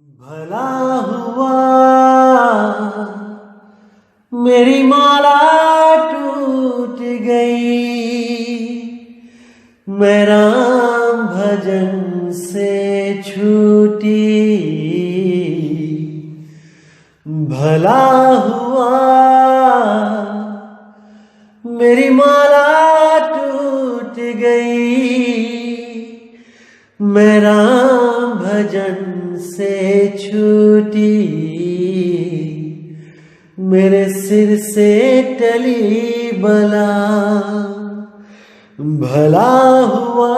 भला हुआ मेरी माला टूट गई, मैं राम भजन से छूटी। भला हुआ मेरी माला टूट गई, मैं राम भजन से छूटी। मेरे सिर से टली बला, भला हुआ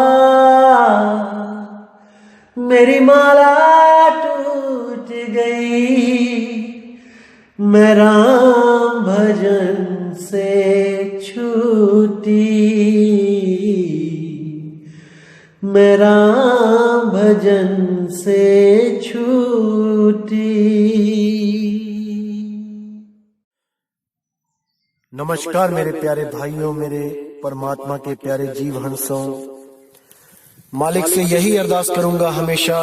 मेरी माला टूट गई, मैं राम भजन से छूटी। मैं राम भजन से छूटी। नमस्कार मेरे प्यारे भाइयों, मेरे परमात्मा के प्यारे जीव हंसों। मालिक से यही अरदास करूंगा हमेशा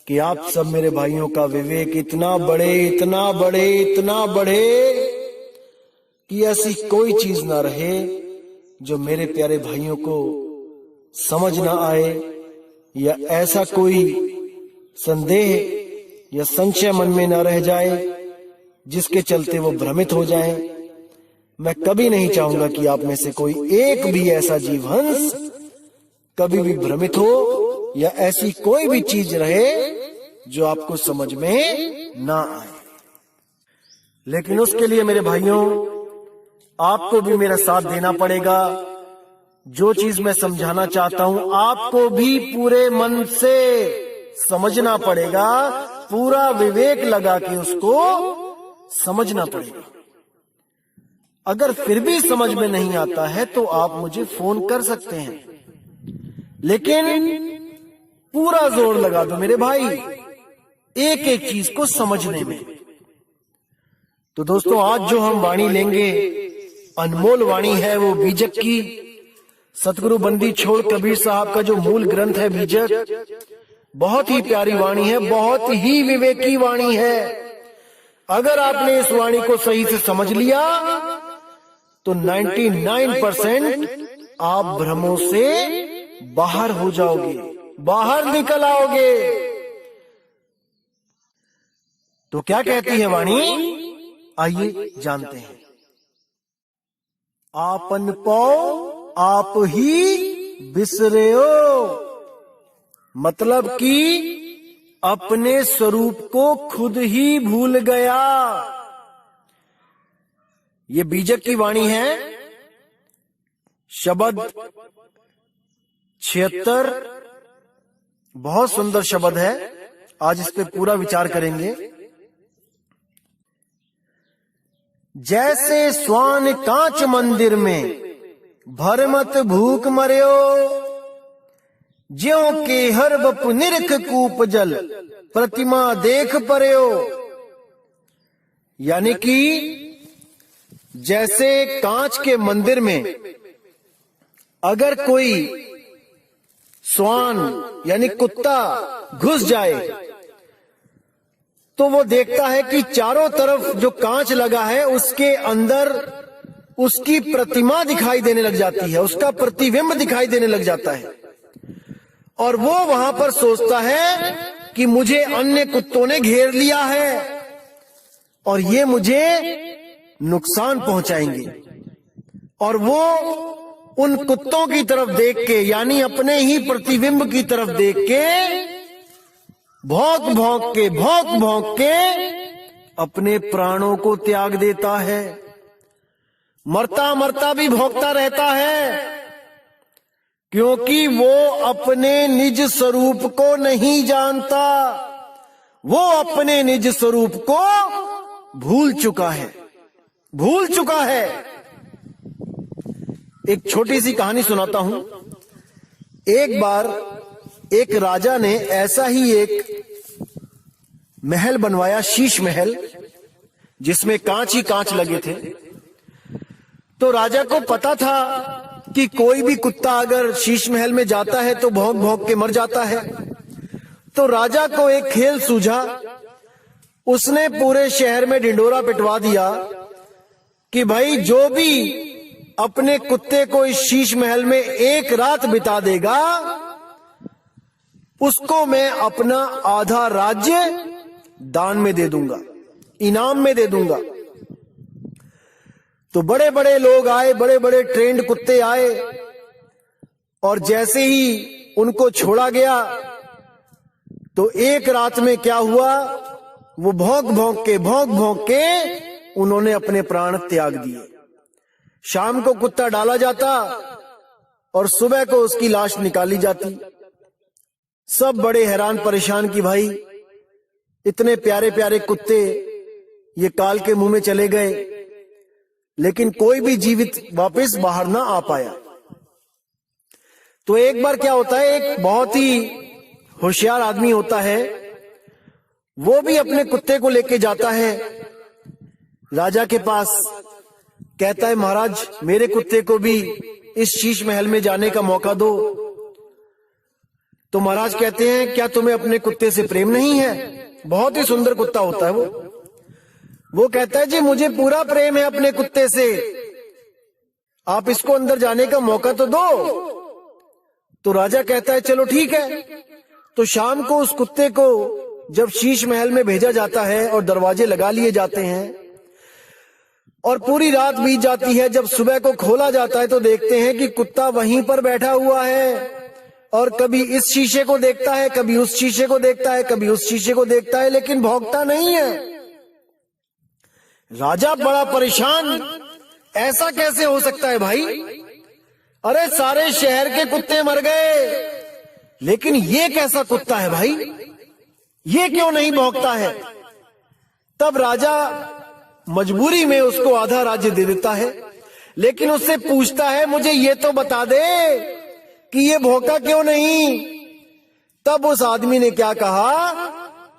कि आप सब मेरे भाइयों का विवेक इतना बढ़े, इतना बढ़े, इतना बढ़े कि ऐसी कोई चीज ना रहे जो मेरे प्यारे भाइयों को समझ ना आए, या ऐसा कोई संदेह या संशय मन में ना रह जाए जिसके चलते वो भ्रमित हो जाएं। मैं कभी नहीं चाहूंगा कि आप में से कोई एक भी ऐसा जीवहंस कभी भी भ्रमित हो, या ऐसी कोई भी चीज रहे जो आपको समझ में ना आए। लेकिन उसके लिए मेरे भाइयों, आपको भी मेरा साथ देना पड़ेगा। जो चीज मैं समझाना चाहता हूं आपको भी पूरे मन से समझना पड़ेगा, पूरा विवेक लगा के उसको समझना पड़ेगा। अगर फिर भी समझ में नहीं आता है तो आप मुझे फोन कर सकते हैं, लेकिन पूरा जोर लगा दो मेरे भाई एक एक चीज को समझने में। तो दोस्तों, आज जो हम वाणी लेंगे अनमोल वाणी है, वो बीजक की। सतगुरु बंदी छोड़ कबीर साहब का जो मूल ग्रंथ है बीजक, बहुत ही प्यारी वाणी है, बहुत ही विवेकी वाणी है। अगर आपने इस वाणी को सही से समझ लिया तो 99% आप भ्रमों से बाहर हो जाओगे, बाहर निकल आओगे। तो क्या कहती है वाणी, आइए जानते हैं। आपन पाओ आप ही बिसरेओ, मतलब कि अपने स्वरूप को खुद ही भूल गया। ये बीजक की वाणी है। शब्द 76 बहुत सुंदर शब्द है। आज इस पे पूरा विचार करेंगे। जैसे स्वान कांच मंदिर में भरमत भूख मर्यो, ज्यों के हर बप निरख कूप जल प्रतिमा देख पर्यो। यानी कि जैसे कांच के मंदिर में अगर कोई स्वान यानी कुत्ता घुस जाए तो वो देखता है कि चारों तरफ जो कांच लगा है उसके अंदर उसकी प्रतिमा दिखाई देने लग जाती है, उसका प्रतिबिंब दिखाई देने लग जाता है, और वो वहां पर सोचता है कि मुझे अन्य कुत्तों ने घेर लिया है और ये मुझे नुकसान पहुंचाएंगे। और वो उन कुत्तों की तरफ देख के, यानी अपने ही प्रतिबिंब की तरफ देख के भौंक भौंक के अपने प्राणों को त्याग देता है। मरता मरता भी भौंकता रहता है, क्योंकि वो अपने निज स्वरूप को नहीं जानता, वो अपने निज स्वरूप को भूल चुका है, भूल चुका है। एक छोटी सी कहानी सुनाता हूं। एक बार एक राजा ने ऐसा ही एक महल बनवाया, शीश महल, जिसमें कांच ही कांच लगे थे। तो राजा को पता था कि कोई भी कुत्ता अगर शीश महल में जाता है तो भौंक भौंक के मर जाता है। तो राजा को एक खेल सूझा। उसने पूरे शहर में ढिंढोरा पिटवा दिया कि भाई जो भी अपने कुत्ते को इस शीश महल में एक रात बिता देगा, उसको मैं अपना आधा राज्य दान में दे दूंगा, इनाम में दे दूंगा। तो बड़े बड़े लोग आए, बड़े बड़े ट्रेंड कुत्ते आए, और जैसे ही उनको छोड़ा गया तो एक रात में क्या हुआ, वो भौंक भौंक के उन्होंने अपने प्राण त्याग दिए। शाम को कुत्ता डाला जाता और सुबह को उसकी लाश निकाली जाती। सब बड़े हैरान परेशान कि भाई इतने प्यारे प्यारे कुत्ते ये काल के मुंह में चले गए, लेकिन कोई भी जीवित वापस बाहर ना आ पाया। तो एक बार क्या होता है, एक बहुत ही होशियार आदमी होता है, वो भी अपने कुत्ते को लेके जाता है राजा के पास। कहता है महाराज मेरे कुत्ते को भी इस शीश महल में जाने का मौका दो। तो महाराज कहते हैं क्या तुम्हें अपने कुत्ते से प्रेम नहीं है? बहुत ही सुंदर कुत्ता होता है वो कहता है जी मुझे पूरा प्रेम है अपने कुत्ते से, आप इसको अंदर जाने का मौका तो दो। तो राजा कहता है चलो ठीक है। तो शाम को उस कुत्ते को जब शीश महल में भेजा जाता है और दरवाजे लगा लिए जाते हैं और पूरी रात बीत जाती है, जब सुबह को खोला जाता है तो देखते हैं कि कुत्ता वहीं पर बैठा हुआ है और कभी इस शीशे को देखता है, कभी उस शीशे को देखता है, कभी उस शीशे को देखता है, लेकिन भौंकता नहीं है। राजा बड़ा परेशान, ऐसा कैसे हो सकता है भाई? अरे सारे शहर के कुत्ते मर गए, लेकिन ये कैसा कुत्ता है भाई, ये क्यों नहीं भौंकता है? तब राजा मजबूरी में उसको आधा राज्य दे देता है, लेकिन उससे पूछता है मुझे ये तो बता दे कि ये भौंका क्यों नहीं? तब उस आदमी ने क्या कहा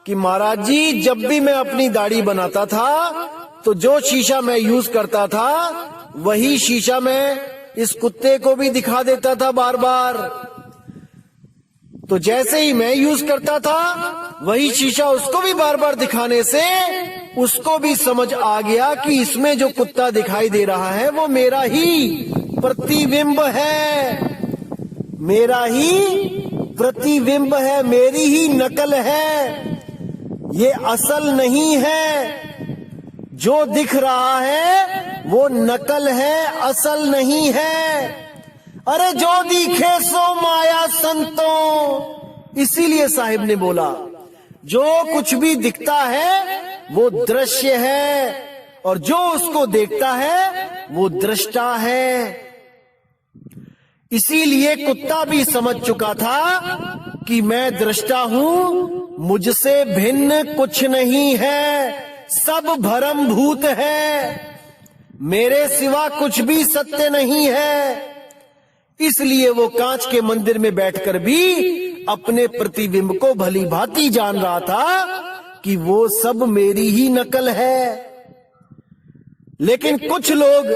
कि महाराज जी जब भी मैं अपनी दाढ़ी बनाता था तो जो शीशा मैं यूज करता था वही शीशा मैं इस कुत्ते को भी दिखा देता था बार बार। तो जैसे ही मैं यूज करता था वही शीशा उसको भी बार बार दिखाने से उसको भी समझ आ गया कि इसमें जो कुत्ता दिखाई दे रहा है वो मेरा ही प्रतिबिंब है, मेरा ही प्रतिबिंब है, मेरी ही नकल है, ये असल नहीं है। जो दिख रहा है वो नकल है, असल नहीं है। अरे जो दिखे सो माया संतों, इसीलिए साहिब ने बोला जो कुछ भी दिखता है वो दृश्य है और जो उसको देखता है वो दृष्टा है। इसीलिए कुत्ता भी समझ चुका था कि मैं दृष्टा हूं, मुझसे भिन्न कुछ नहीं है, सब भ्रम भूत है, मेरे सिवा कुछ भी सत्य नहीं है। इसलिए वो कांच के मंदिर में बैठकर भी अपने प्रतिबिंब को भली भांति जान रहा था कि वो सब मेरी ही नकल है। लेकिन कुछ लोग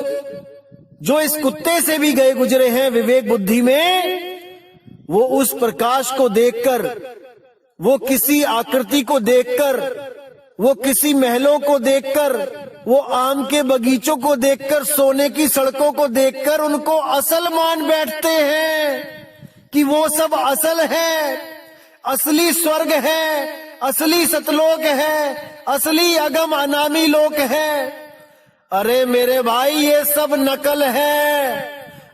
जो इस कुत्ते से भी गए गुजरे हैं विवेक बुद्धि में, वो उस प्रकाश को देखकर, वो किसी आकृति को देखकर, वो किसी महलों को देखकर, वो आम के बगीचों को देखकर, सोने की सड़कों को देखकर उनको असल मान बैठते हैं कि वो सब असल है, असली स्वर्ग है, असली सतलोक है, असली अगम अनामी लोक है। अरे मेरे भाई ये सब नकल है।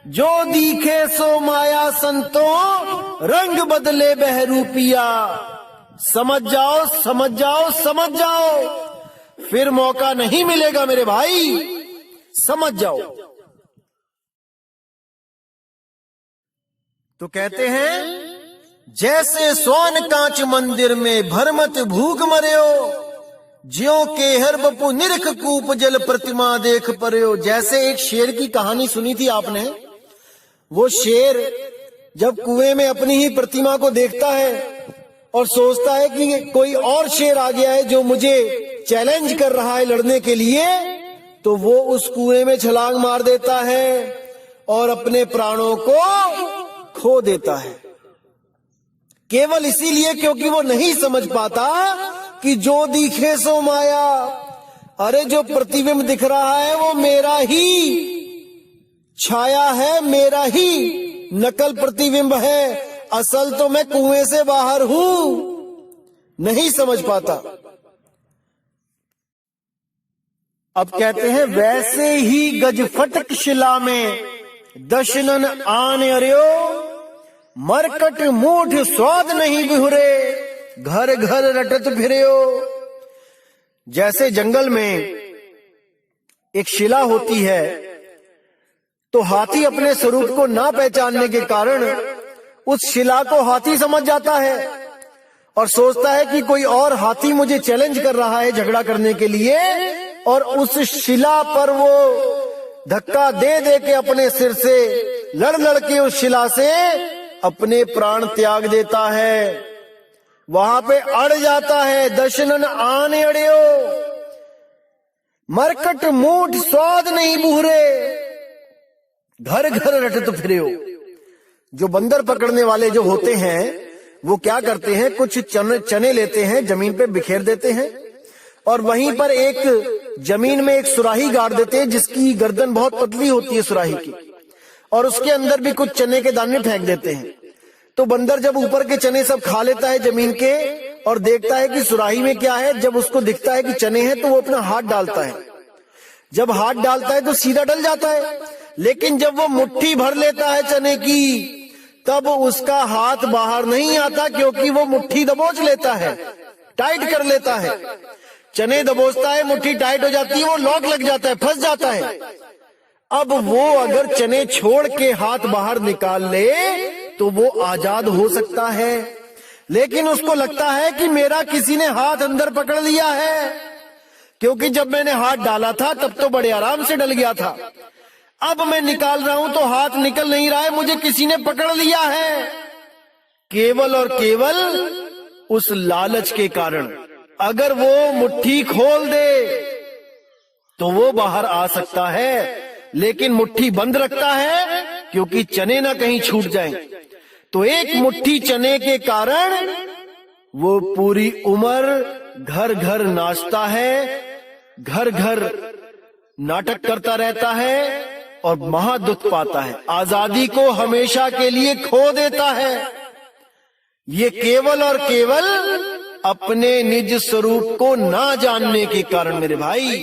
जो दिखे सो माया संतों, रंग बदले बहरूपिया। समझ जाओ, समझ जाओ, समझ जाओ, फिर मौका नहीं मिलेगा मेरे भाई, समझ जाओ। तो कहते हैं जैसे सोन कांच मंदिर में भरमत भूख मर्यो, ज्यों के हर बपू निरख कूप जल प्रतिमा देख पर्यो। जैसे एक शेर की कहानी सुनी थी आपने, वो शेर जब कुएं में अपनी ही प्रतिमा को देखता है और सोचता है कि कोई और शेर आ गया है जो मुझे चैलेंज कर रहा है लड़ने के लिए, तो वो उस कुएं में छलांग मार देता है और अपने प्राणों को खो देता है। केवल इसीलिए क्योंकि वो नहीं समझ पाता कि जो दिखे सो माया। अरे जो प्रतिबिंब दिख रहा है वो मेरा ही छाया है, मेरा ही नकल प्रतिबिंब है, असल तो मैं कुएं से बाहर हूं। नहीं समझ पाता। अब कहते हैं वैसे ही गजफटक शिला में दशनन आन अर्यो, मरकट मूठ स्वाद नहीं बिहुरे, घर घर रटत फिर्यो। जैसे जंगल में एक शिला होती है तो हाथी अपने स्वरूप को ना पहचानने के कारण उस शिला को हाथी समझ जाता है और सोचता है कि कोई और हाथी मुझे चैलेंज कर रहा है झगड़ा करने के लिए, और उस शिला पर वो धक्का दे दे के अपने सिर से लड़ लड़ के उस शिला से अपने प्राण त्याग देता है, वहां पे अड़ जाता है। दशनन आने अड़ियो, मरकट मूठ स्वाद नहीं बूहरे, घर घर रटत फिर्यो। जो बंदर पकड़ने वाले जो होते हैं वो क्या करते हैं, कुछ चने लेते हैं, जमीन पे बिखेर देते हैं और वहीं पर एक जमीन में एक सुराही गाड़ देते हैं जिसकी गर्दन बहुत पतली होती है सुराही की, और उसके अंदर भी कुछ चने के दाने फेंक देते हैं। तो बंदर जब ऊपर के चने सब खा लेता है जमीन के और देखता है कि सुराही में क्या है, जब उसको दिखता है कि चने हैं तो वो अपना हाथ डालता है। जब हाथ डालता है तो सीधा डल जाता है, लेकिन जब वो मुट्ठी भर लेता है चने की तब उसका हाथ बाहर नहीं आता, क्योंकि वो मुट्ठी दबोच लेता है, टाइट कर लेता है। चने दबोचता है, मुट्ठी टाइट हो जाती है, वो लॉक लग जाता है, फंस जाता है। अब वो अगर चने छोड़ के हाथ बाहर निकाल ले तो वो आजाद हो सकता है, लेकिन उसको लगता है कि मेरा किसी ने हाथ अंदर पकड़ लिया है, क्योंकि जब मैंने हाथ डाला था तब तो बड़े आराम से डल गया था, अब मैं निकाल रहा हूं तो हाथ निकल नहीं रहा है, मुझे किसी ने पकड़ लिया है। केवल और केवल उस लालच के कारण। अगर वो मुट्ठी खोल दे तो वो बाहर आ सकता है, लेकिन मुट्ठी बंद रखता है क्योंकि चने ना कहीं छूट जाएं। तो एक मुट्ठी चने के कारण वो पूरी उम्र घर घर नाचता है, घर घर नाटक करता रहता है और महादुख पाता है, आजादी को हमेशा के लिए खो देता है। ये केवल और केवल अपने निज स्वरूप को ना जानने के कारण मेरे भाई।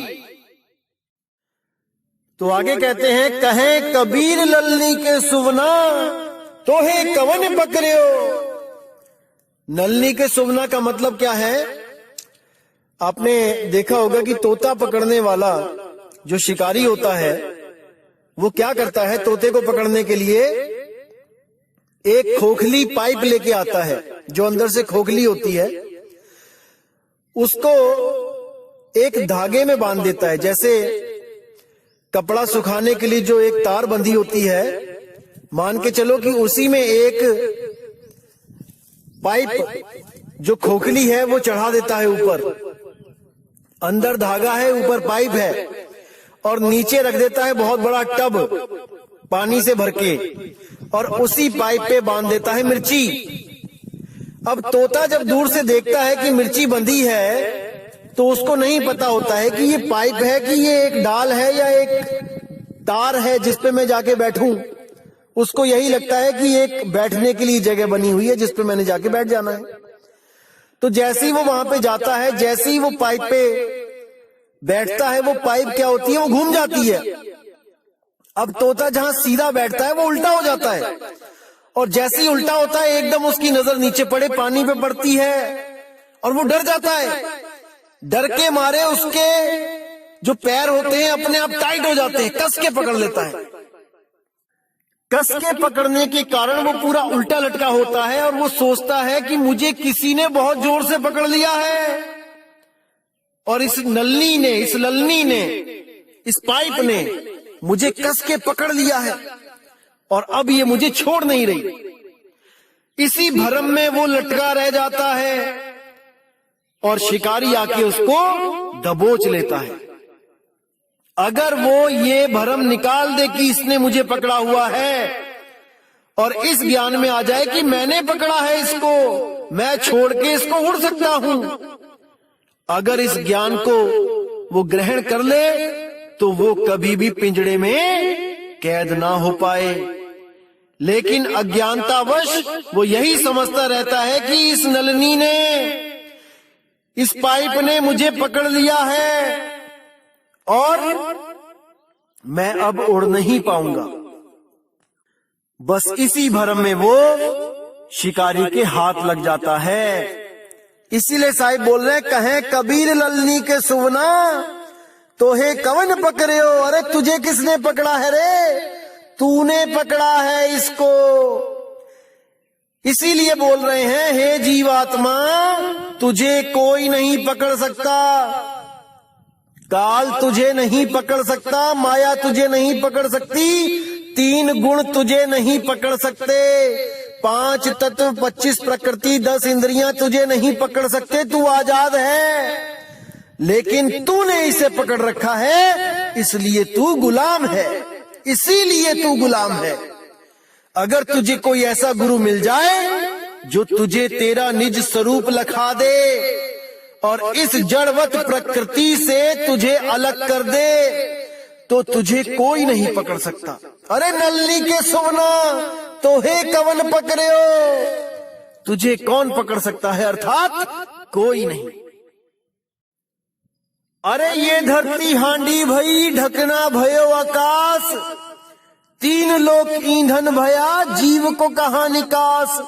तो आगे कहते हैं, कहे कबीर ललनी के सुवना तोहे कवन पकड़ियो। नलनी के सुवना का मतलब क्या है? आपने देखा होगा कि तोता पकड़ने वाला जो शिकारी होता है वो क्या करता है, तोते को पकड़ने के लिए एक खोखली पाइप लेके आता है, जो अंदर से खोखली होती है, उसको एक धागे में बांध देता है। जैसे कपड़ा सुखाने के लिए जो एक तार बंधी होती है, मान के चलो कि उसी में एक पाइप जो खोखली है वो चढ़ा देता है ऊपर, अंदर धागा है, ऊपर पाइप है, और नीचे रख देता है बहुत बड़ा टब पानी से भर के, और उसी पाइप पे बांध देता है मिर्ची। अब तोता जब दूर से देखता है कि मिर्ची बंधी है तो उसको नहीं पता होता है कि ये पाइप है कि ये एक डाल है या एक तार है जिस पे मैं जाके बैठूं। उसको यही लगता है कि एक बैठने के लिए जगह बनी हुई है जिस पे मैंने जाके बैठ जाना है। तो जैसे ही वो वहां पे जाता है, जैसे ही वो पाइप पे बैठता है, वो पाइप क्या होती है, वो घूम जाती है। अब तोता जहां सीधा बैठता है वो उल्टा हो जाता है, और जैसे ही उल्टा होता है एकदम उसकी नजर नीचे पड़े, पानी पे पड़ती है और वो डर जाता है। डर के मारे उसके जो पैर होते हैं अपने आप टाइट हो जाते हैं, कस के पकड़ लेता है। कस के पकड़ने के कारण वो पूरा उल्टा लटका होता है और वो सोचता है कि मुझे किसी ने बहुत जोर से पकड़ लिया है, और इस ललनी ने इस पाइप ने मुझे कस के पकड़ लिया है और अब ये मुझे छोड़ नहीं रही। इसी भ्रम में वो लटका रह जाता है और शिकारी आके उसको दबोच लेता है। अगर वो ये भ्रम निकाल दे कि इसने मुझे पकड़ा हुआ है और इस ज्ञान में आ जाए कि मैंने पकड़ा है इसको, मैं छोड़ के इसको उड़ सकता हूं। अगर इस ज्ञान को वो ग्रहण कर ले तो वो कभी भी पिंजड़े में कैद ना हो पाए। लेकिन अज्ञानतावश वो यही समझता रहता है कि इस नलनी ने, इस पाइप ने मुझे पकड़ लिया है और मैं अब उड़ नहीं पाऊंगा। बस इसी भ्रम में वो शिकारी के हाथ लग जाता है। इसीलिए साहिब बोल रहे हैं, कहें कबीर ललनी के सुवना तोहे कवन पकड़े हो। अरे तुझे किसने पकड़ा है रे, तूने पकड़ा है इसको। इसीलिए बोल रहे हैं, हे जीवात्मा तुझे कोई नहीं पकड़ सकता, काल तुझे नहीं पकड़ सकता, माया तुझे नहीं पकड़ सकती, 3 गुण तुझे नहीं पकड़ सकते, 5 तत्व, 25 प्रकृति, 10 इंद्रियां तुझे नहीं पकड़ सकते। तू आजाद है, लेकिन तूने इसे पकड़ रखा है, इसलिए तू गुलाम है, इसीलिए तू गुलाम है। अगर तुझे कोई ऐसा गुरु मिल जाए जो तुझे तेरा निज स्वरूप लखा दे और इस जड़वत प्रकृति से तुझे अलग कर दे, तो तुझे कोई नहीं पकड़ सकता। अरे नलनी के सोना तो हे कवन पकड़े हो, तुझे कौन पकड़ सकता है, अर्थात कोई नहीं। अरे ये धरती हांडी भई, ढकना भयो आकाश, 3 लोक ईंधन भया, जीव को कहा निकास।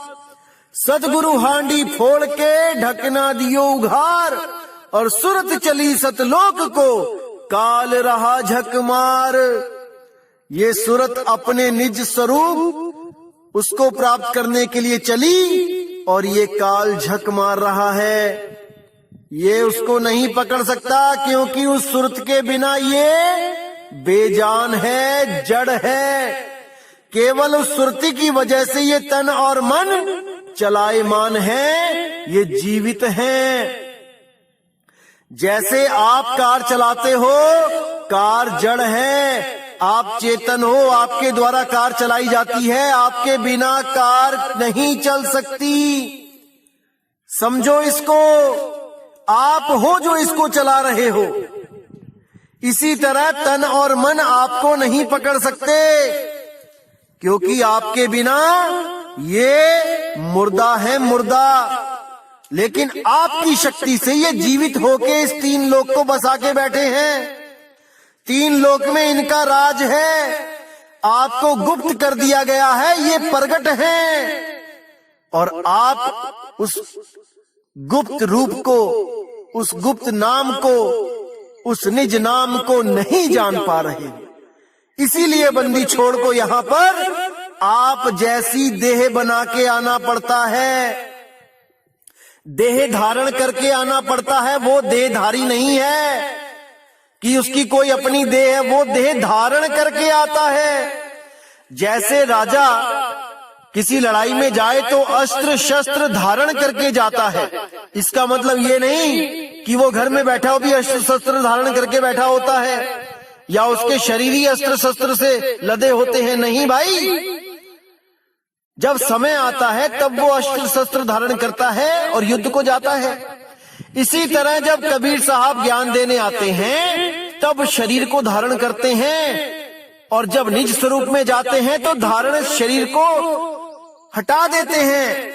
सतगुरु हांडी फोड़ के ढकना दियो उघार, और सुरत चली सतलोक को काल रहा झक मार। ये सुरत अपने निज स्वरूप उसको प्राप्त करने के लिए चली और ये काल झक मार रहा है। ये उसको नहीं पकड़ सकता, क्योंकि उस सुरत के बिना ये बेजान है, जड़ है। केवल उस सुरती की वजह से ये तन और मन चलायमान है, ये जीवित हैं। जैसे आप कार चलाते हो, कार जड़ है, आप चेतन हो, आपके द्वारा कार चलाई जाती है, आपके बिना कार नहीं चल सकती। समझो इसको, आप हो जो इसको चला रहे हो। इसी तरह तन और मन आपको नहीं पकड़ सकते, क्योंकि आपके बिना ये मुर्दा है, मुर्दा। लेकिन आपकी शक्ति से ये जीवित होके इस 3 लोक को बसा के बैठे हैं। 3 लोक में इनका राज है, आपको गुप्त कर दिया गया है, ये प्रगट है, और आप उस गुप्त रूप को, उस गुप्त नाम को, उस निज नाम को नहीं जान पा रहे। इसीलिए बंदी छोड़ को यहाँ पर आप जैसी देह बना के आना पड़ता है, देह धारण करके आना पड़ता है। वो देहधारी नहीं है कि उसकी कोई अपनी देह है, वो देह धारण करके आता है। जैसे राजा किसी लड़ाई में जाए तो अस्त्र शस्त्र धारण करके जाता है। इसका मतलब ये नहीं कि वो घर में बैठा हो भी अस्त्र शस्त्र धारण करके बैठा होता है, या उसके शरीर ही अस्त्र शस्त्र से लदे होते हैं। नहीं भाई, जब समय आता है तब वो अस्त्र शस्त्र धारण करता है और युद्ध को जाता है। इसी तरह जब कबीर साहब ज्ञान देने आते हैं तब शरीर को धारण करते हैं, और जब निज स्वरूप में जाते हैं तो धारण शरीर को हटा देते हैं,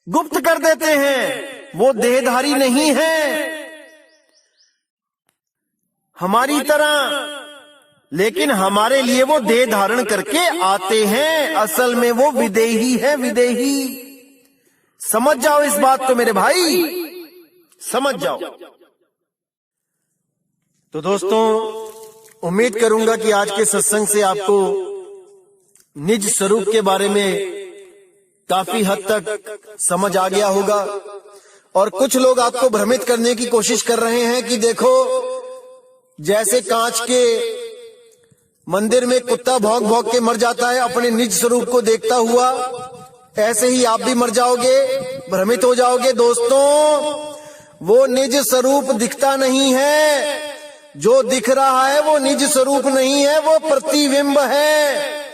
गुप्त कर देते हैं। वो देहधारी नहीं है हमारी तरह, लेकिन हमारे लिए वो देह धारण करके आते हैं। असल में वो विदेही है, विदेही। समझ जाओ इस बात को मेरे भाई, समझ जाओ। तो दोस्तों, उम्मीद करूंगा कि आज के सत्संग से आपको निज स्वरूप के बारे में काफी हद तक समझ आ गया होगा। और कुछ लोग आपको भ्रमित करने की कोशिश कर रहे हैं कि देखो, जैसे कांच के मंदिर में कुत्ता भौंक भौंक के मर जाता है अपने निज स्वरूप को देखता हुआ, ऐसे ही आप भी मर जाओगे, भ्रमित हो जाओगे। दोस्तों, वो निज स्वरूप दिखता नहीं है, जो दिख रहा है वो निज स्वरूप नहीं है, वो प्रतिबिंब है।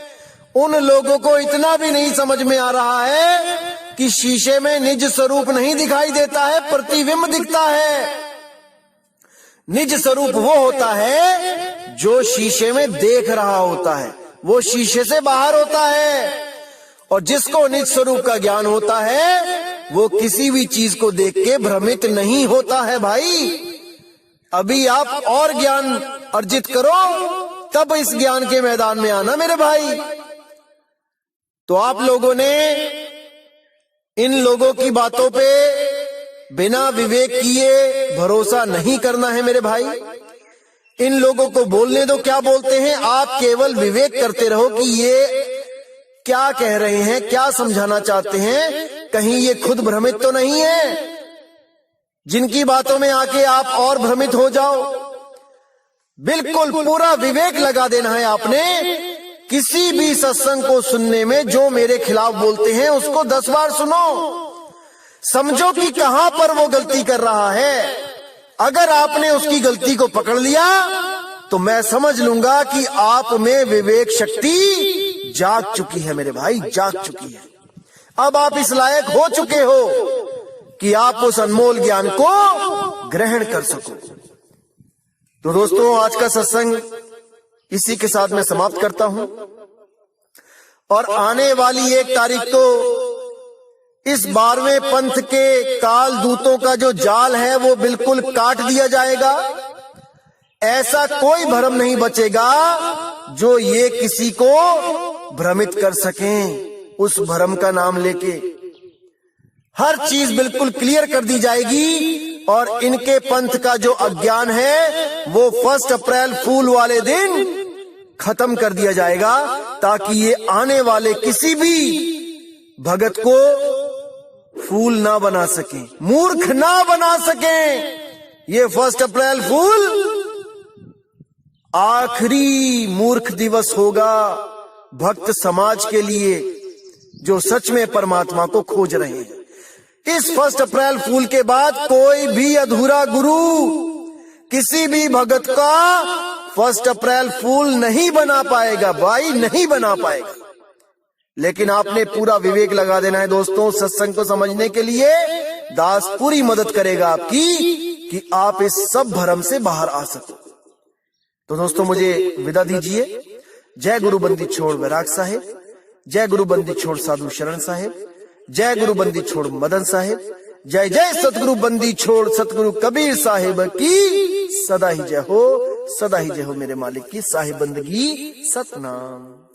उन लोगों को इतना भी नहीं समझ में आ रहा है कि शीशे में निज स्वरूप नहीं दिखाई देता है, प्रतिबिंब दिखता है। निज स्वरूप वो होता है जो शीशे में देख रहा होता है, वो शीशे से बाहर होता है। और जिसको निज स्वरूप का ज्ञान होता है वो किसी भी चीज को देख के भ्रमित नहीं होता है। भाई अभी आप और ज्ञान अर्जित करो, तब इस ज्ञान के मैदान में आना मेरे भाई। तो आप लोगों ने इन लोगों की बातों पे बिना विवेक किए भरोसा नहीं करना है मेरे भाई। इन लोगों को बोलने दो क्या बोलते हैं, आप केवल विवेक करते रहो कि ये क्या कह रहे हैं, क्या समझाना चाहते हैं, कहीं ये खुद भ्रमित तो नहीं है जिनकी बातों में आके आप और भ्रमित हो जाओ। बिल्कुल पूरा विवेक लगा देना है आपने। किसी भी सत्संग को सुनने में जो मेरे खिलाफ बोलते हैं उसको 10 बार सुनो, समझो कि कहां पर वो गलती कर रहा है। अगर आपने उसकी गलती को पकड़ लिया तो मैं समझ लूंगा कि आप में विवेक शक्ति जाग चुकी है मेरे भाई, जाग चुकी है। अब आप इस लायक हो चुके हो कि आप उस अनमोल ज्ञान को ग्रहण कर सको। तो दोस्तों आज का सत्संग इसी के साथ मैं समाप्त करता हूं। और आने वाली 1 तारीख को इस 12वें पंथ के काल दूतों का जो जाल है वो बिल्कुल काट दिया जाएगा। ऐसा कोई भ्रम नहीं बचेगा जो ये किसी को भ्रमित कर सकें। उस भ्रम का नाम लेके हर चीज बिल्कुल क्लियर कर दी जाएगी। और इनके पंथ का जो अज्ञान है वो 1 अप्रैल फूल वाले दिन खत्म कर दिया जाएगा, ताकि ये आने वाले किसी भी भगत को फूल ना बना सके, मूर्ख ना बना सके। ये 1 अप्रैल फूल आखिरी मूर्ख दिवस होगा भक्त समाज के लिए जो सच में परमात्मा को खोज रहे हैं। इस 1 अप्रैल फूल के बाद कोई भी अधूरा गुरु किसी भी भगत का 1 अप्रैल फूल नहीं बना पाएगा भाई, नहीं बना पाएगा। लेकिन आपने पूरा विवेक लगा देना है दोस्तों सत्संग को समझने के लिए। दास पूरी मदद करेगा आपकी कि आप इस सब भ्रम से बाहर आ सको। तो दोस्तों मुझे विदा दीजिए। जय गुरु बंदी छोड़ वैराग साहेब, जय गुरु बंदी छोड़ साधु शरण साहेब, जय गुरु बंदी छोड़ मदन साहेब, जय जय सतगुरु बंदी छोड़ सतगुरु कबीर साहेब की सदा ही जय हो, सदा ही जय हो मेरे मालिक की साहिब बंदगी सतनाम।